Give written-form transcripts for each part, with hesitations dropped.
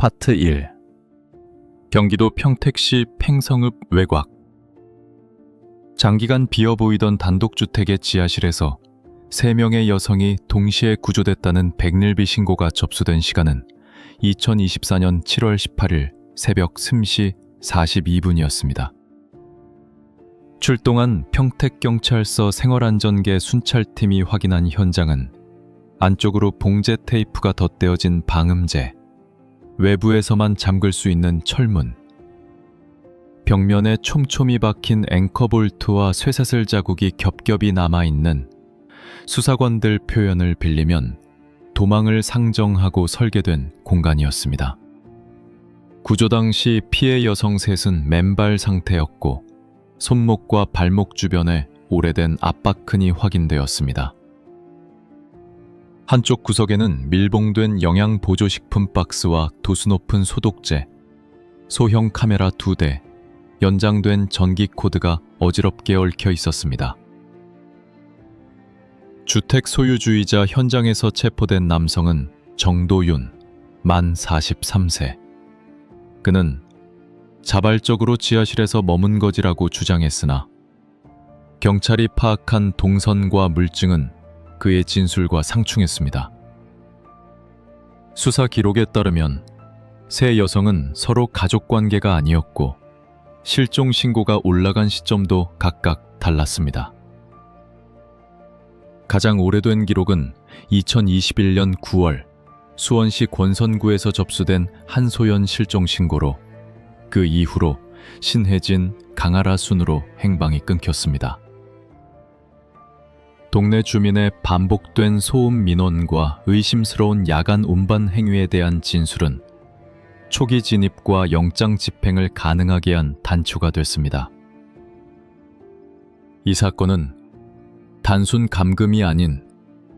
파트 1. 경기도 평택시 팽성읍 외곽. 장기간 비어 보이던 단독주택의 지하실에서 3명의 여성이 동시에 구조됐다는 백일비 신고가 접수된 시간은 2024년 7월 18일 새벽 3시 42분이었습니다. 출동한 평택경찰서 생활안전계 순찰팀이 확인한 현장은 안쪽으로 봉제 테이프가 덧대어진 방음제, 외부에서만 잠글 수 있는 철문, 벽면에 촘촘히 박힌 앵커볼트와 쇠사슬 자국이 겹겹이 남아있는 수사관들 표현을 빌리면 도망을 상정하고 설계된 공간이었습니다. 구조 당시 피해 여성 셋은 맨발 상태였고 손목과 발목 주변에 오래된 압박흔이 확인되었습니다. 한쪽 구석에는 밀봉된 영양보조식품 박스와 도수 높은 소독제, 소형 카메라 2대, 연장된 전기 코드가 어지럽게 얽혀 있었습니다. 주택 소유주이자 현장에서 체포된 남성은 정도윤, 만 43세. 그는 자발적으로 지하실에서 머문 거지라고 주장했으나 경찰이 파악한 동선과 물증은 그의 진술과 상충했습니다. 수사 기록에 따르면 세 여성은 서로 가족관계가 아니었고 실종 신고가 올라간 시점도 각각 달랐습니다. 가장 오래된 기록은 2021년 9월 수원시 권선구에서 접수된 한소연 실종 신고로 그 이후로 신혜진, 강아라 순으로 행방이 끊겼습니다. 동네 주민의 반복된 소음 민원과 의심스러운 야간 운반 행위에 대한 진술은 초기 진입과 영장 집행을 가능하게 한 단초가 됐습니다. 이 사건은 단순 감금이 아닌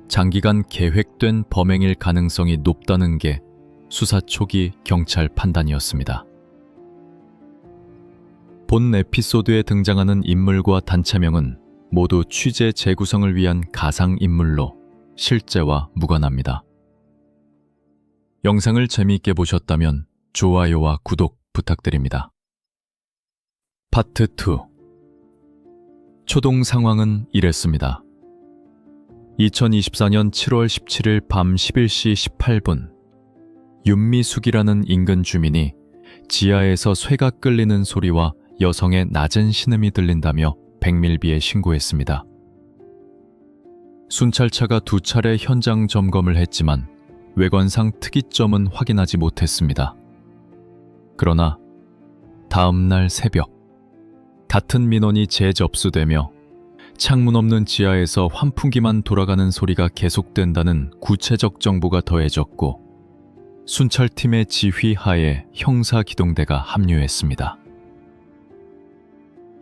장기간 계획된 범행일 가능성이 높다는 게 수사 초기 경찰 판단이었습니다. 본 에피소드에 등장하는 인물과 단체명은 모두 취재 재구성을 위한 가상인물로 실제와 무관합니다. 영상을 재미있게 보셨다면 좋아요와 구독 부탁드립니다. 파트 2. 초동 상황은 이랬습니다. 2024년 7월 17일 밤 11시 18분 윤미숙이라는 인근 주민이 지하에서 쇠가 끌리는 소리와 여성의 낮은 신음이 들린다며 백밀비에 신고했습니다. 순찰차가 2차례 현장 점검을 했지만 외관상 특이점은 확인하지 못했습니다. 그러나 다음 날 새벽 같은 민원이 재접수되며 창문 없는 지하에서 환풍기만 돌아가는 소리가 계속된다는 구체적 정보가 더해졌고 순찰팀의 지휘하에 형사기동대가 합류했습니다.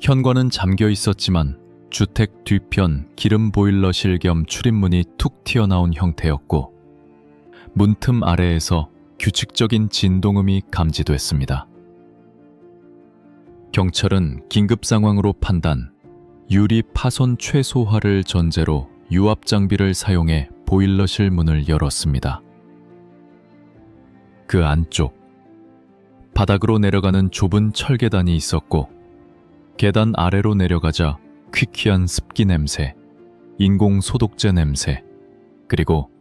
현관은 잠겨 있었지만 주택 뒤편 기름 보일러실 겸 출입문이 툭 튀어나온 형태였고 문틈 아래에서 규칙적인 진동음이 감지됐습니다. 경찰은 긴급 상황으로 판단, 유리 파손 최소화를 전제로 유압 장비를 사용해 보일러실 문을 열었습니다. 그 안쪽, 바닥으로 내려가는 좁은 철계단이 있었고 계단 아래로 내려가자 퀴퀴한 습기 냄새, 인공 소독제 냄새, 그리고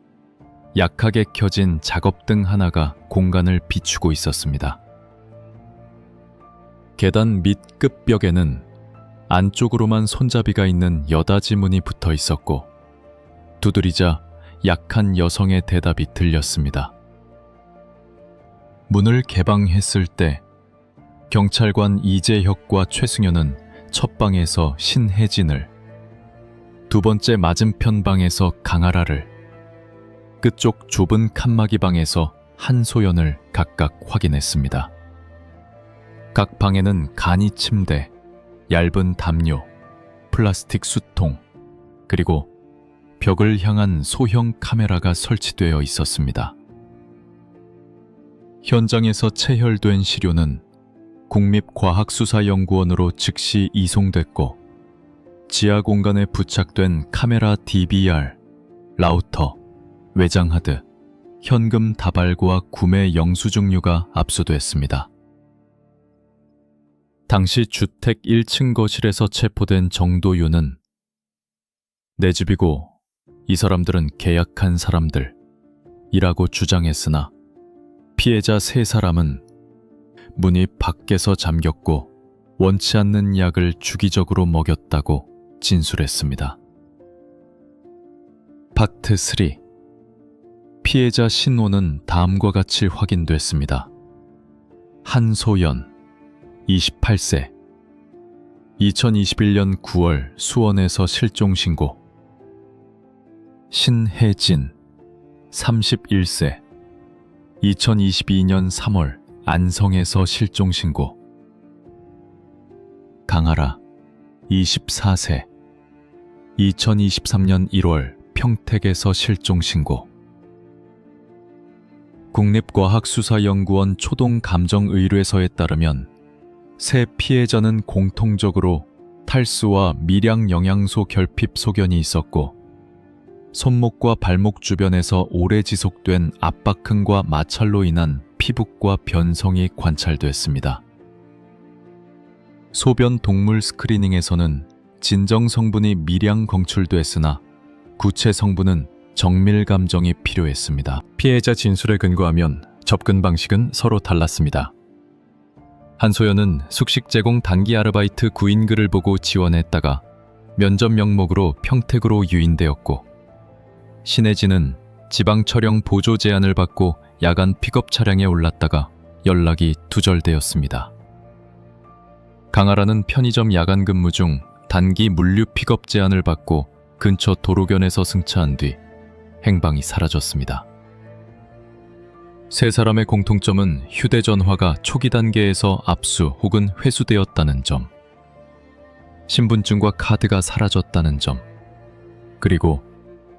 약하게 켜진 작업등 하나가 공간을 비추고 있었습니다. 계단 밑 끝벽에는 안쪽으로만 손잡이가 있는 여닫이 문이 붙어 있었고 두드리자 약한 여성의 대답이 들렸습니다. 문을 개방했을 때 경찰관 이재혁과 최승현은 첫 방에서 신혜진을, 두 번째 맞은편 방에서 강아라를, 끝쪽 좁은 칸막이 방에서 한소연을 각각 확인했습니다. 각 방에는 간이 침대, 얇은 담요, 플라스틱 수통, 그리고 벽을 향한 소형 카메라가 설치되어 있었습니다. 현장에서 체혈된 시료는 국립과학수사연구원으로 즉시 이송됐고 지하 공간에 부착된 카메라 DVR, 라우터, 외장하드, 현금 다발과 구매 영수증류가 압수됐습니다. 당시 주택 1층 거실에서 체포된 정도윤은 내 집이고 이 사람들은 계약한 사람들이라고 주장했으나 피해자 3사람은 문이 밖에서 잠겼고 원치 않는 약을 주기적으로 먹였다고 진술했습니다. 파트 3. 피해자 신원은 다음과 같이 확인됐습니다. 한소연, 28세, 2021년 9월 수원에서 실종신고. 신혜진, 31세, 2022년 3월 안성에서 실종신고. 강아라, 24세, 2023년 1월 평택에서 실종신고. 국립과학수사연구원 초동감정의뢰서에 따르면 세 피해자는 공통적으로 탈수와 미량영양소 결핍 소견이 있었고 손목과 발목 주변에서 오래 지속된 압박흔과 마찰로 인한 피부과 변성이 관찰됐습니다. 소변 동물 스크리닝에서는 진정 성분이 미량 검출됐으나 구체 성분은 정밀 감정이 필요했습니다. 피해자 진술에 근거하면 접근 방식은 서로 달랐습니다. 한소연은 숙식 제공 단기 아르바이트 구인글을 보고 지원했다가 면접 명목으로 평택으로 유인되었고, 신혜진은 지방 촬영 보조 제안을 받고 야간 픽업 차량에 올랐다가 연락이 두절되었습니다. 강아라는 편의점 야간 근무 중 단기 물류 픽업 제안을 받고 근처 도로견에서 승차한 뒤 행방이 사라졌습니다. 세 사람의 공통점은 휴대전화가 초기 단계에서 압수 혹은 회수되었다는 점, 신분증과 카드가 사라졌다는 점, 그리고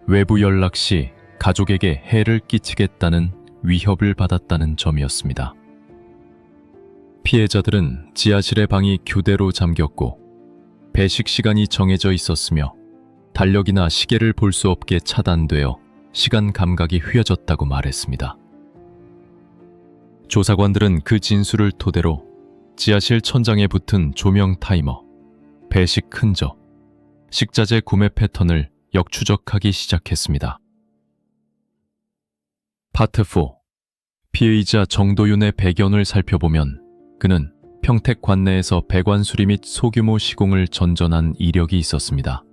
외부 연락 시 가족에게 해를 끼치겠다는 위협을 받았다는 점이었습니다. 피해자들은 지하실의 방이 교대로 잠겼고 배식 시간이 정해져 있었으며 달력이나 시계를 볼 수 없게 차단되어 시간 감각이 휘어졌다고 말했습니다. 조사관들은 그 진술을 토대로 지하실 천장에 붙은 조명 타이머, 배식 흔적, 식자재 구매 패턴을 역추적하기 시작했습니다. 파트 4. 피의자 정도윤의 배경을 살펴보면 그는 평택 관내에서 배관 수리 및 소규모 시공을 전전한 이력이 있었습니다.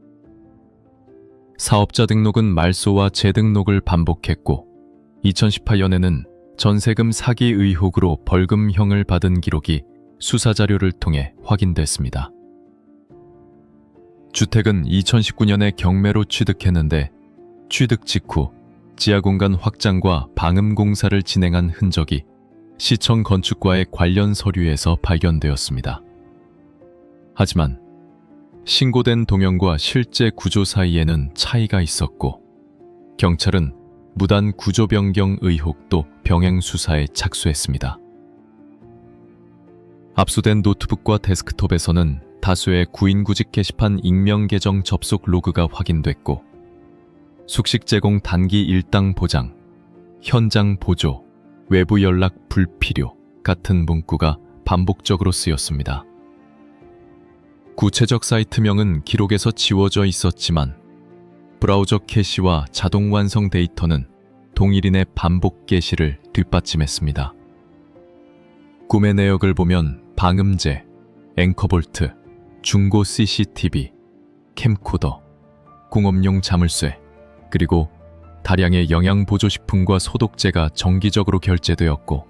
사업자 등록은 말소와 재등록을 반복했고 2018년에는 전세금 사기 의혹으로 벌금형을 받은 기록이 수사자료를 통해 확인됐습니다. 주택은 2019년에 경매로 취득했는데 취득 직후 지하공간 확장과 방음 공사를 진행한 흔적이 시청 건축과의 관련 서류에서 발견되었습니다. 하지만 신고된 동형과 실제 구조 사이에는 차이가 있었고 경찰은 무단 구조 변경 의혹도 병행 수사에 착수했습니다. 압수된 노트북과 데스크톱에서는 다수의 구인구직 게시판 익명 계정 접속 로그가 확인됐고 숙식 제공 단기 일당 보장, 현장 보조, 외부 연락 불필요 같은 문구가 반복적으로 쓰였습니다. 구체적 사이트명은 기록에서 지워져 있었지만 브라우저 캐시와 자동 완성 데이터는 동일인의 반복 게시를 뒷받침했습니다. 구매 내역을 보면 방음제, 앵커볼트, 중고 CCTV, 캠코더, 공업용 자물쇠, 그리고 다량의 영양보조식품과 소독제가 정기적으로 결제되었고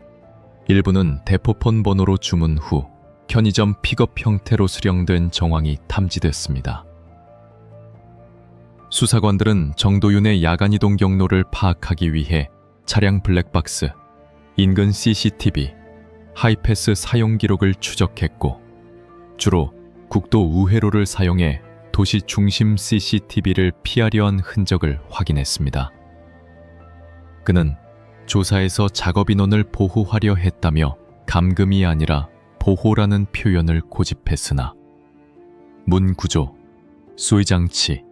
일부는 대포폰 번호로 주문 후 편의점 픽업 형태로 수령된 정황이 탐지됐습니다. 수사관들은 정도윤의 야간 이동 경로를 파악하기 위해 차량 블랙박스, 인근 CCTV, 하이패스 사용 기록을 추적했고 주로 국도 우회로를 사용해 도시 중심 CCTV를 피하려 한 흔적을 확인했습니다. 그는 조사에서 작업인원을 보호하려 했다며 감금이 아니라 보호라는 표현을 고집했으나 문 구조, 수위장치,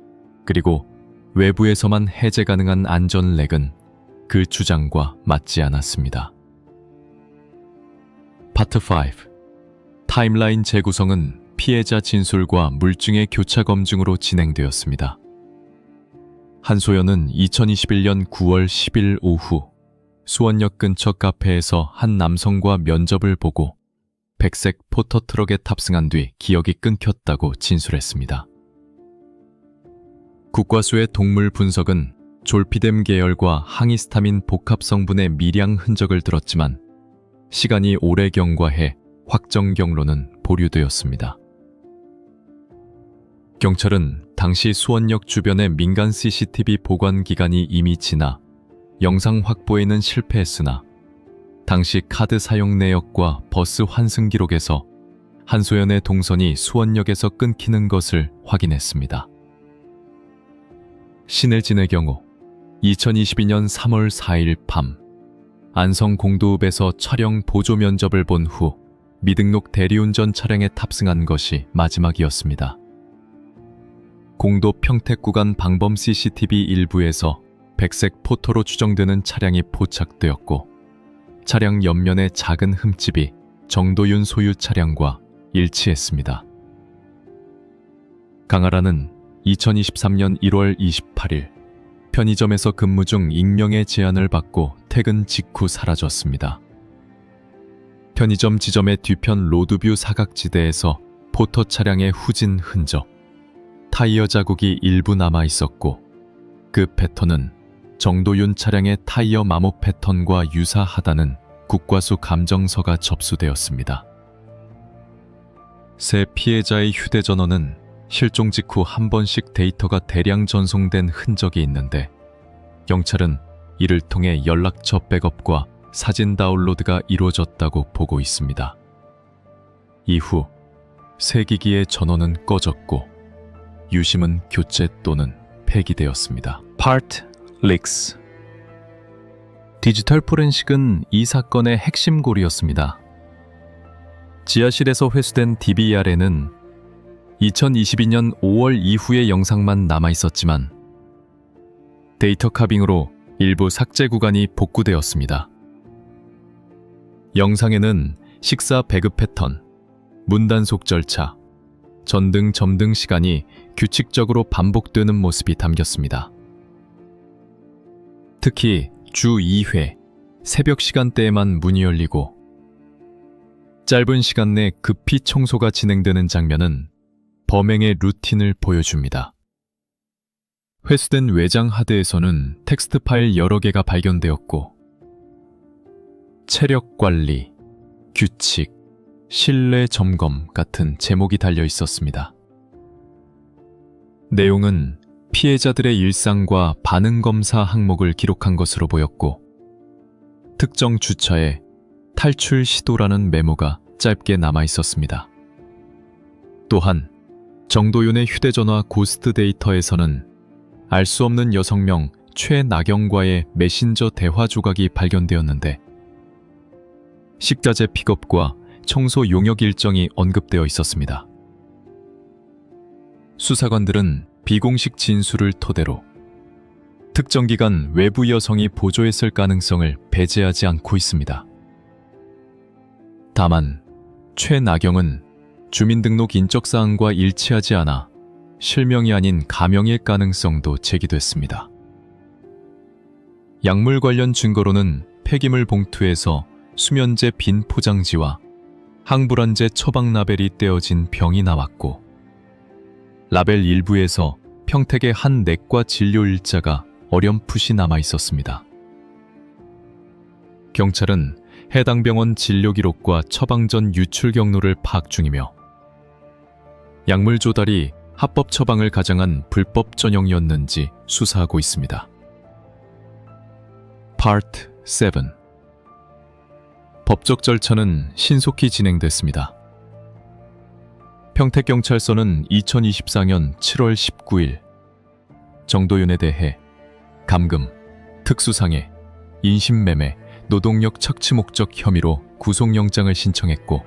그리고 외부에서만 해제 가능한 안전렉은 그 주장과 맞지 않았습니다. 파트 5. 타임라인 재구성은 피해자 진술과 물증의 교차 검증으로 진행되었습니다. 한소연은 2021년 9월 10일 오후 수원역 근처 카페에서 한 남성과 면접을 보고 백색 포터트럭에 탑승한 뒤 기억이 끊겼다고 진술했습니다. 국과수의 동물 분석은 졸피뎀 계열과 항히스타민 복합 성분의 미량 흔적을 들었지만 시간이 오래 경과해 확정 경로는 보류되었습니다. 경찰은 당시 수원역 주변의 민간 CCTV 보관 기간이 이미 지나 영상 확보에는 실패했으나 당시 카드 사용 내역과 버스 환승 기록에서 한소연의 동선이 수원역에서 끊기는 것을 확인했습니다. 신혜진의 경우 2022년 3월 4일 밤 안성 공도읍에서 촬영 보조 면접을 본 후 미등록 대리운전 차량에 탑승한 것이 마지막이었습니다. 공도 평택 구간 방범 CCTV 일부에서 백색 포토로 추정되는 차량이 포착되었고 차량 옆면의 작은 흠집이 정도윤 소유 차량과 일치했습니다. 강아라는 2023년 1월 28일 편의점에서 근무 중 익명의 제안을 받고 퇴근 직후 사라졌습니다. 편의점 지점의 뒤편 로드뷰 사각지대에서 포터 차량의 후진 흔적, 타이어 자국이 일부 남아 있었고 그 패턴은 정도윤 차량의 타이어 마모 패턴과 유사하다는 국과수 감정서가 접수되었습니다. 세 피해자의 휴대전화는 실종 직후 한 번씩 데이터가 대량 전송된 흔적이 있는데 경찰은 이를 통해 연락처 백업과 사진 다운로드가 이루어졌다고 보고 있습니다. 이후 세 기기의 전원은 꺼졌고 유심은 교체 또는 폐기되었습니다. Part Leaks. 디지털 포렌식은 이 사건의 핵심골이었습니다. 지하실에서 회수된 DVR에는 2022년 5월 이후의 영상만 남아있었지만 데이터 카빙으로 일부 삭제 구간이 복구되었습니다. 영상에는 식사 배급 패턴, 문단속 절차, 전등 점등 시간이 규칙적으로 반복되는 모습이 담겼습니다. 특히 주 2회 새벽 시간대에만 문이 열리고 짧은 시간 내 급히 청소가 진행되는 장면은 범행의 루틴을 보여줍니다. 회수된 외장 하드에서는 텍스트 파일 여러 개가 발견되었고 체력 관리, 규칙, 신뢰 점검 같은 제목이 달려 있었습니다. 내용은 피해자들의 일상과 반응 검사 항목을 기록한 것으로 보였고 특정 주차에 탈출 시도라는 메모가 짧게 남아 있었습니다. 또한 정도윤의 휴대전화 고스트 데이터에서는 알 수 없는 여성명 최나경과의 메신저 대화 조각이 발견되었는데 식자재 픽업과 청소 용역 일정이 언급되어 있었습니다. 수사관들은 비공식 진술을 토대로 특정 기간 외부 여성이 보조했을 가능성을 배제하지 않고 있습니다. 다만 최나경은 주민등록 인적사항과 일치하지 않아 실명이 아닌 가명일 가능성도 제기됐습니다. 약물 관련 증거로는 폐기물 봉투에서 수면제 빈 포장지와 항불안제 처방 라벨이 떼어진 병이 나왔고 라벨 일부에서 평택의 한 내과 진료 일자가 어렴풋이 남아 있었습니다. 경찰은 해당 병원 진료 기록과 처방 전 유출 경로를 파악 중이며 약물 조달이 합법 처방을 가장한 불법 전형이었는지 수사하고 있습니다. Part 7. 법적 절차는 신속히 진행됐습니다. 평택경찰서는 2024년 7월 19일 정도윤에 대해 감금, 특수상해, 인신매매, 노동력 착취 목적 혐의로 구속영장을 신청했고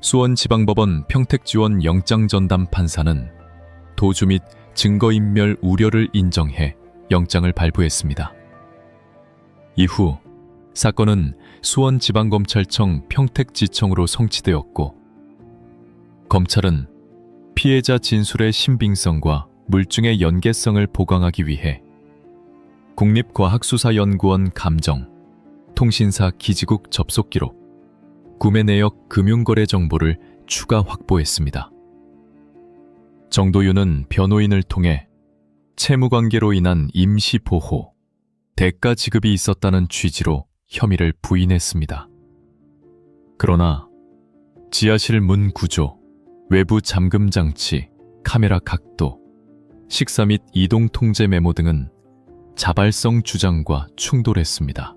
수원지방법원 평택지원 영장전담 판사는 도주 및 증거인멸 우려를 인정해 영장을 발부했습니다. 이후 사건은 수원지방검찰청 평택지청으로 송치되었고, 검찰은 피해자 진술의 신빙성과 물증의 연계성을 보강하기 위해 국립과학수사연구원 감정, 통신사 기지국 접속 기록, 구매 내역 금융거래 정보를 추가 확보했습니다. 정도윤은 변호인을 통해 채무관계로 인한 임시보호, 대가 지급이 있었다는 취지로 혐의를 부인했습니다. 그러나 지하실 문 구조, 외부 잠금 장치, 카메라 각도, 식사 및 이동 통제 메모 등은 자발성 주장과 충돌했습니다.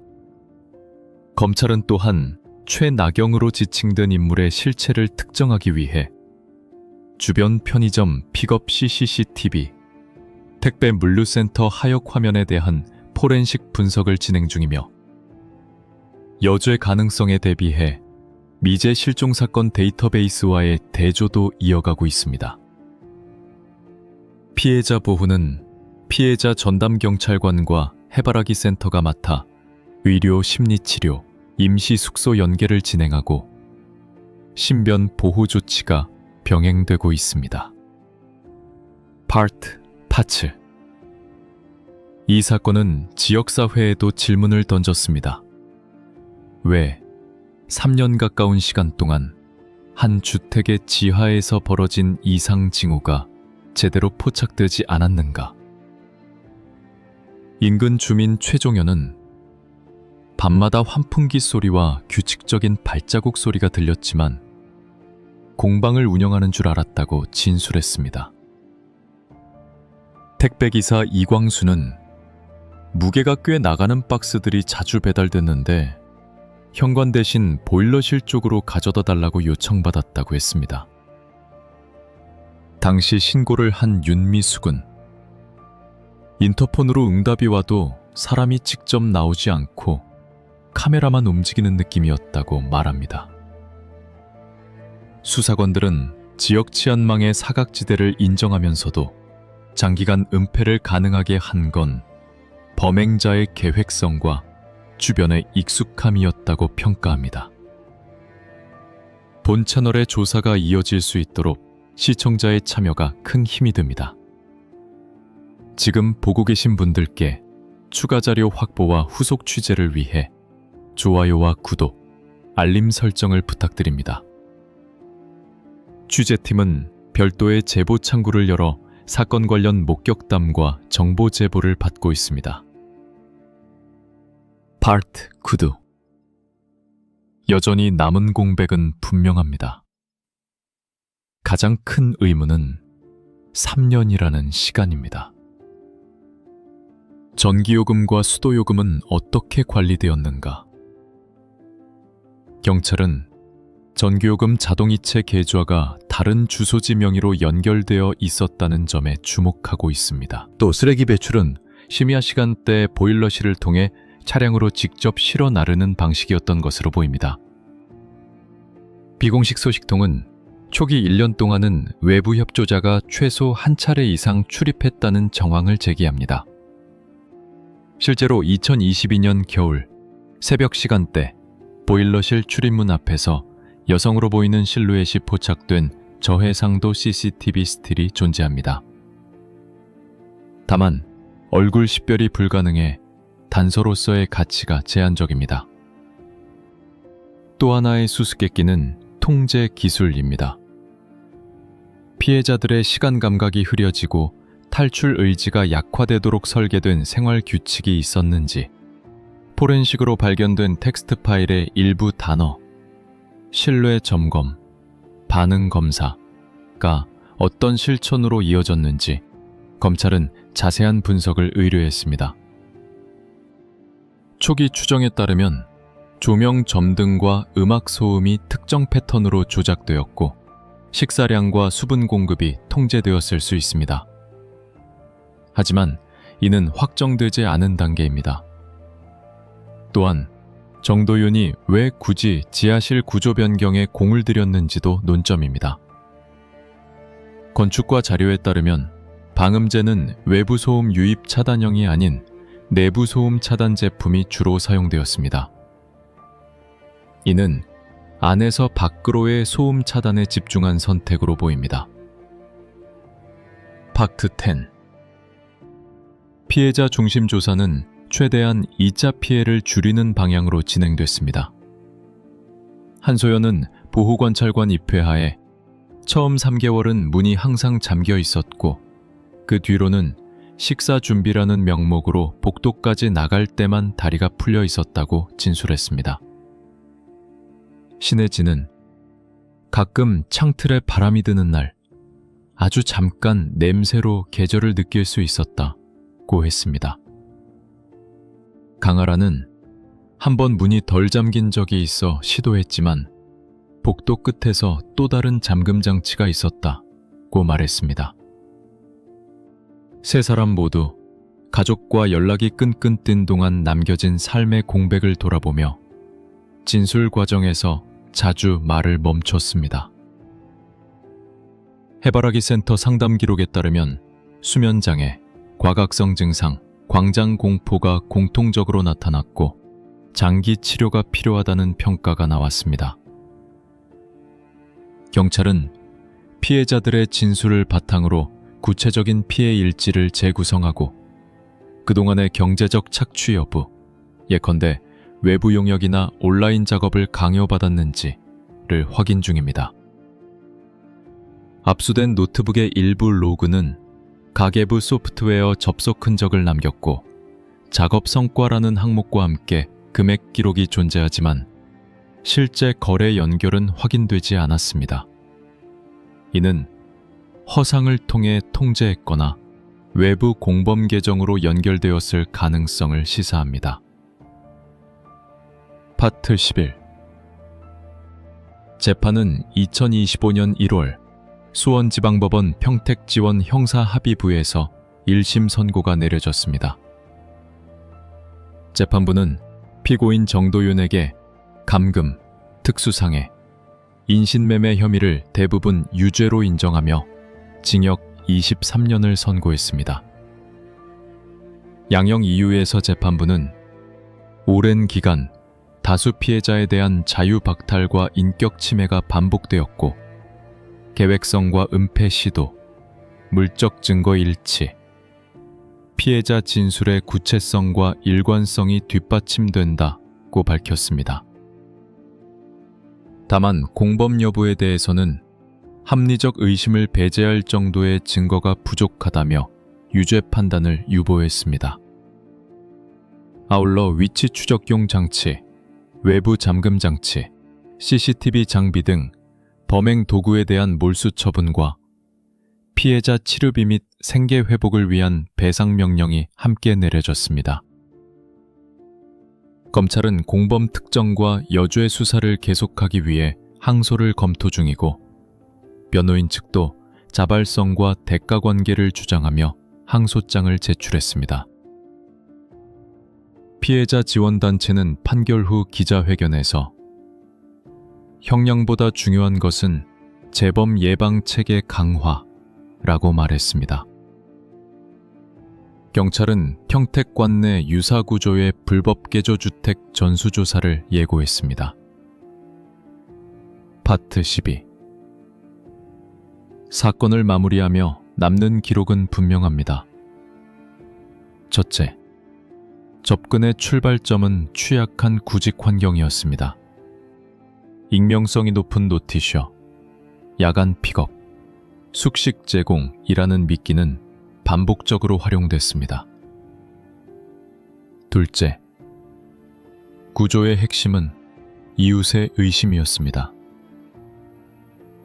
검찰은 또한 최나경으로 지칭된 인물의 실체를 특정하기 위해 주변 편의점 픽업 CCTV, 택배 물류센터 하역 화면에 대한 포렌식 분석을 진행 중이며, 여죄 가능성에 대비해 미제 실종 사건 데이터베이스와의 대조도 이어가고 있습니다. 피해자 보호는 피해자 전담경찰관과 해바라기 센터가 맡아 의료 심리치료, 임시 숙소 연계를 진행하고 신변 보호 조치가 병행되고 있습니다. 파츠. 이 사건은 지역사회에도 질문을 던졌습니다. 왜 3년 가까운 시간 동안 한 주택의 지하에서 벌어진 이상 징후가 제대로 포착되지 않았는가? 인근 주민 최종현은 밤마다 환풍기 소리와 규칙적인 발자국 소리가 들렸지만 공방을 운영하는 줄 알았다고 진술했습니다. 택배기사 이광수는 무게가 꽤 나가는 박스들이 자주 배달됐는데 현관 대신 보일러실 쪽으로 가져다 달라고 요청받았다고 했습니다. 당시 신고를 한 윤미숙은 인터폰으로 응답이 와도 사람이 직접 나오지 않고 카메라만 움직이는 느낌이었다고 말합니다. 수사관들은 지역 치안망의 사각지대를 인정하면서도 장기간 은폐를 가능하게 한 건 범행자의 계획성과 주변의 익숙함이었다고 평가합니다. 본 채널의 조사가 이어질 수 있도록 시청자의 참여가 큰 힘이 됩니다. 지금 보고 계신 분들께 추가 자료 확보와 후속 취재를 위해 좋아요와 구독, 알림 설정을 부탁드립니다. 취재팀은 별도의 제보 창구를 열어 사건 관련 목격담과 정보 제보를 받고 있습니다. 파트 9. 여전히 남은 공백은 분명합니다. 가장 큰 의문은 3년이라는 시간입니다. 전기요금과 수도요금은 어떻게 관리되었는가? 경찰은 전기요금 자동이체 계좌가 다른 주소지 명의로 연결되어 있었다는 점에 주목하고 있습니다. 또 쓰레기 배출은 심야 시간대 보일러실을 통해 차량으로 직접 실어 나르는 방식이었던 것으로 보입니다. 비공식 소식통은 초기 1년 동안은 외부 협조자가 최소 한 차례 이상 출입했다는 정황을 제기합니다. 실제로 2022년 겨울 새벽 시간대 보일러실 출입문 앞에서 여성으로 보이는 실루엣이 포착된 저해상도 CCTV 스틸이 존재합니다. 다만 얼굴 식별이 불가능해 단서로서의 가치가 제한적입니다. 또 하나의 수수께끼는 통제 기술입니다. 피해자들의 시간 감각이 흐려지고 탈출 의지가 약화되도록 설계된 생활 규칙이 있었는지, 포렌식으로 발견된 텍스트 파일의 일부 단어, 신뢰 점검, 반응 검사가 어떤 실천으로 이어졌는지 검찰은 자세한 분석을 의뢰했습니다. 초기 추정에 따르면 조명 점등과 음악 소음이 특정 패턴으로 조작되었고 식사량과 수분 공급이 통제되었을 수 있습니다. 하지만 이는 확정되지 않은 단계입니다. 또한 정도윤이 왜 굳이 지하실 구조 변경에 공을 들였는지도 논점입니다. 건축과 자료에 따르면 방음제는 외부 소음 유입 차단형이 아닌 내부 소음 차단 제품이 주로 사용되었습니다. 이는 안에서 밖으로의 소음 차단에 집중한 선택으로 보입니다. 파트 10. 피해자 중심 조사는 최대한 2차 피해를 줄이는 방향으로 진행됐습니다. 한소연은 보호관찰관 입회하에 처음 3개월은 문이 항상 잠겨 있었고 그 뒤로는 식사 준비라는 명목으로 복도까지 나갈 때만 다리가 풀려 있었다고 진술했습니다. 신혜진은 가끔 창틀에 바람이 드는 날 아주 잠깐 냄새로 계절을 느낄 수 있었다고 했습니다. 강아라는 한번 문이 덜 잠긴 적이 있어 시도했지만 복도 끝에서 또 다른 잠금 장치가 있었다고 말했습니다. 세 사람 모두 가족과 연락이 끈끈 뜬 동안 남겨진 삶의 공백을 돌아보며 진술 과정에서 자주 말을 멈췄습니다. 해바라기 센터 상담 기록에 따르면 수면장애, 과각성 증상, 광장공포가 공통적으로 나타났고 장기 치료가 필요하다는 평가가 나왔습니다. 경찰은 피해자들의 진술을 바탕으로 구체적인 피해 일지를 재구성하고 그동안의 경제적 착취 여부, 예컨대 외부 용역이나 온라인 작업을 강요받았는지를 확인 중입니다. 압수된 노트북의 일부 로그는 가계부 소프트웨어 접속 흔적을 남겼고 작업 성과라는 항목과 함께 금액 기록이 존재하지만 실제 거래 연결은 확인되지 않았습니다. 이는 허상을 통해 통제했거나 외부 공범 계정으로 연결되었을 가능성을 시사합니다. 파트 11. 재판은 2025년 1월 수원지방법원 평택지원 형사합의부에서 1심 선고가 내려졌습니다. 재판부는 피고인 정도윤에게 감금, 특수상해, 인신매매 혐의를 대부분 유죄로 인정하며 징역 23년을 선고했습니다. 양형 이유에서 재판부는 오랜 기간 다수 피해자에 대한 자유박탈과 인격 침해가 반복되었고 계획성과 은폐 시도, 물적 증거 일치, 피해자 진술의 구체성과 일관성이 뒷받침된다고 밝혔습니다. 다만 공범 여부에 대해서는 합리적 의심을 배제할 정도의 증거가 부족하다며 유죄 판단을 유보했습니다. 아울러 위치 추적용 장치, 외부 잠금 장치, CCTV 장비 등 범행 도구에 대한 몰수 처분과 피해자 치료비 및 생계 회복을 위한 배상 명령이 함께 내려졌습니다. 검찰은 공범 특정과 여죄 수사를 계속하기 위해 항소를 검토 중이고 변호인 측도 자발성과 대가 관계를 주장하며 항소장을 제출했습니다. 피해자 지원단체는 판결 후 기자회견에서 형량보다 중요한 것은 재범 예방 체계 강화라고 말했습니다. 경찰은 평택 관내 유사구조의 불법 개조주택 전수조사를 예고했습니다. 파트 12. 사건을 마무리하며 남는 기록은 분명합니다. 첫째, 접근의 출발점은 취약한 구직 환경이었습니다. 익명성이 높은 노티셔, 야간 픽업, 숙식 제공이라는 미끼는 반복적으로 활용됐습니다. 둘째, 구조의 핵심은 이웃의 의심이었습니다.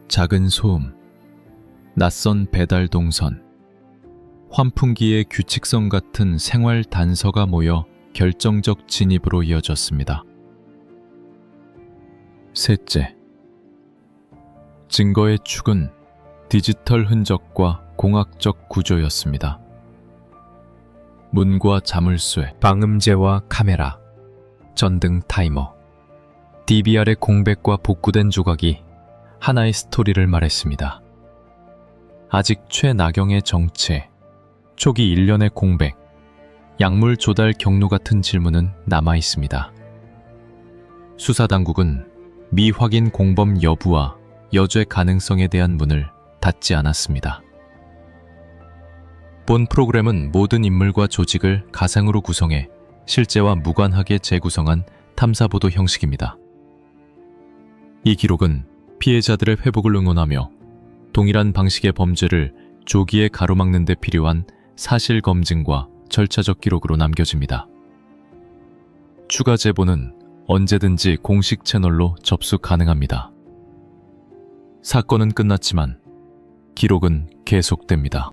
작은 소음, 낯선 배달 동선, 환풍기의 규칙성 같은 생활 단서가 모여 결정적 진입으로 이어졌습니다. 셋째, 증거의 축은 디지털 흔적과 공학적 구조였습니다. 문과 자물쇠, 방음제와 카메라, 전등 타이머, DVR의 공백과 복구된 조각이 하나의 스토리를 말했습니다. 아직 최나경의 정체, 초기 1년의 공백, 약물 조달 경로 같은 질문은 남아 있습니다. 수사당국은 미확인 공범 여부와 여죄 가능성에 대한 문을 닫지 않았습니다. 본 프로그램은 모든 인물과 조직을 가상으로 구성해 실제와 무관하게 재구성한 탐사보도 형식입니다. 이 기록은 피해자들의 회복을 응원하며 동일한 방식의 범죄를 조기에 가로막는 데 필요한 사실 검증과 절차적 기록으로 남겨집니다. 추가 제보는 언제든지 공식 채널로 접수 가능합니다. 사건은 끝났지만 기록은 계속됩니다.